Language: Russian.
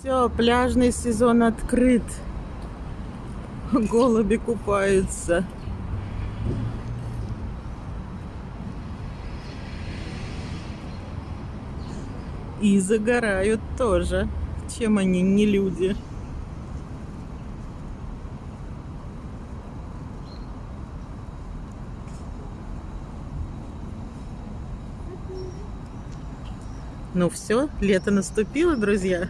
Все, пляжный сезон открыт. Голуби купаются. И загорают тоже. Чем они не люди? Ну все, лето наступило, друзья.